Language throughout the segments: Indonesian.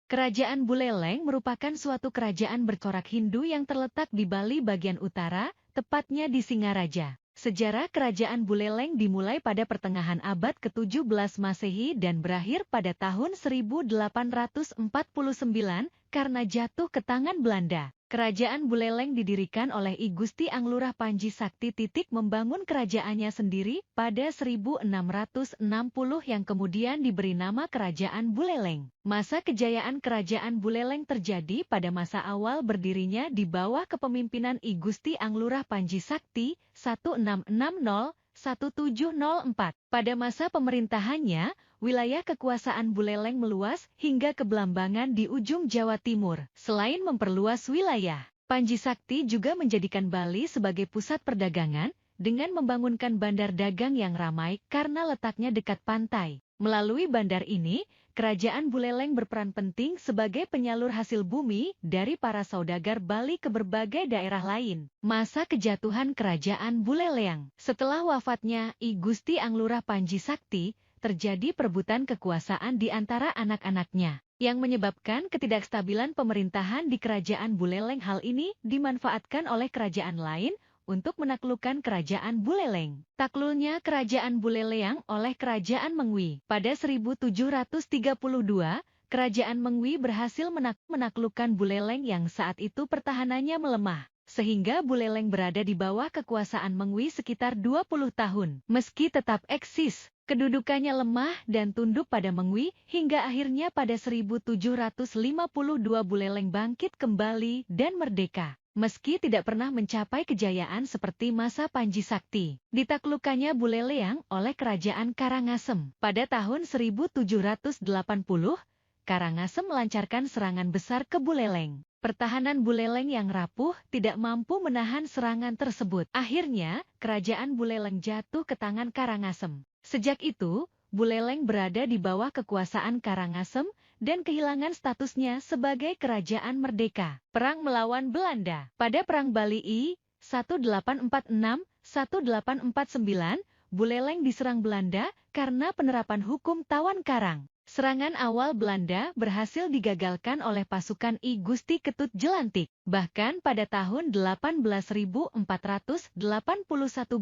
Kerajaan Buleleng merupakan suatu kerajaan bercorak Hindu yang terletak di Bali bagian utara, tepatnya di Singaraja. Sejarah kerajaan Buleleng dimulai pada pertengahan abad ke-17 Masehi dan berakhir pada tahun 1849 karena jatuh ke tangan Belanda. Kerajaan Buleleng didirikan oleh I Gusti Anglurah Panji Sakti membangun kerajaannya sendiri pada 1660 yang kemudian diberi nama Kerajaan Buleleng. Masa kejayaan Kerajaan Buleleng terjadi pada masa awal berdirinya di bawah kepemimpinan I Gusti Anglurah Panji Sakti 1660-1704. Pada masa pemerintahannya, wilayah kekuasaan Buleleng meluas hingga ke Belambangan di ujung Jawa Timur. Selain memperluas wilayah, Panji Sakti juga menjadikan Bali sebagai pusat perdagangan dengan membangunkan bandar dagang yang ramai karena letaknya dekat pantai. Melalui bandar ini, Kerajaan Buleleng berperan penting sebagai penyalur hasil bumi dari para saudagar Bali ke berbagai daerah lain. Masa kejatuhan Kerajaan Buleleng. Setelah wafatnya I Gusti Anglurah Panji Sakti, terjadi perebutan kekuasaan di antara anak-anaknya, yang menyebabkan ketidakstabilan pemerintahan di Kerajaan Buleleng. Hal ini dimanfaatkan oleh kerajaan lain untuk menaklukkan Kerajaan Buleleng. Takluknya Kerajaan Buleleng oleh Kerajaan Mengwi. Pada 1732, Kerajaan Mengwi berhasil menaklukkan Buleleng yang saat itu pertahanannya melemah, sehingga Buleleng berada di bawah kekuasaan Mengwi sekitar 20 tahun. Meski tetap eksis, kedudukannya lemah dan tunduk pada Mengwi, hingga akhirnya pada 1752 Buleleng bangkit kembali dan merdeka. Meski tidak pernah mencapai kejayaan seperti masa Panji Sakti, ditaklukkannya Buleleng oleh Kerajaan Karangasem. Pada tahun 1780, Karangasem melancarkan serangan besar ke Buleleng. Pertahanan Buleleng yang rapuh tidak mampu menahan serangan tersebut. Akhirnya, Kerajaan Buleleng jatuh ke tangan Karangasem. Sejak itu, Buleleng berada di bawah kekuasaan Karangasem dan kehilangan statusnya sebagai kerajaan merdeka. Perang melawan Belanda. Pada Perang Bali I 1846-1849, Buleleng diserang Belanda karena penerapan hukum tawan karang. Serangan awal Belanda berhasil digagalkan oleh pasukan I Gusti Ketut Jelantik. Bahkan pada tahun 18.481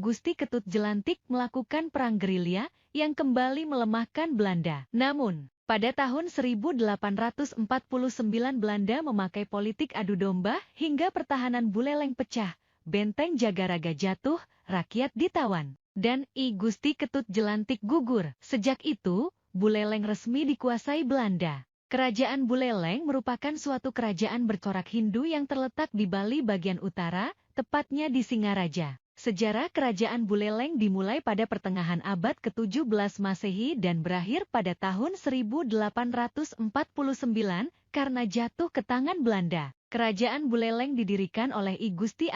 Gusti Ketut Jelantik melakukan perang gerilya yang kembali melemahkan Belanda. Namun, pada tahun 1849 Belanda memakai politik adu domba hingga pertahanan Buleleng pecah, benteng Jagaraga jatuh, rakyat ditawan, dan I Gusti Ketut Jelantik gugur. Sejak itu, Buleleng resmi dikuasai Belanda. Kerajaan Buleleng merupakan suatu kerajaan bercorak Hindu yang terletak di Bali bagian utara, tepatnya di Singaraja. Sejarah Kerajaan Buleleng dimulai pada pertengahan abad ke-17 Masehi dan berakhir pada tahun 1849 karena jatuh ke tangan Belanda. Kerajaan Buleleng didirikan oleh I Gusti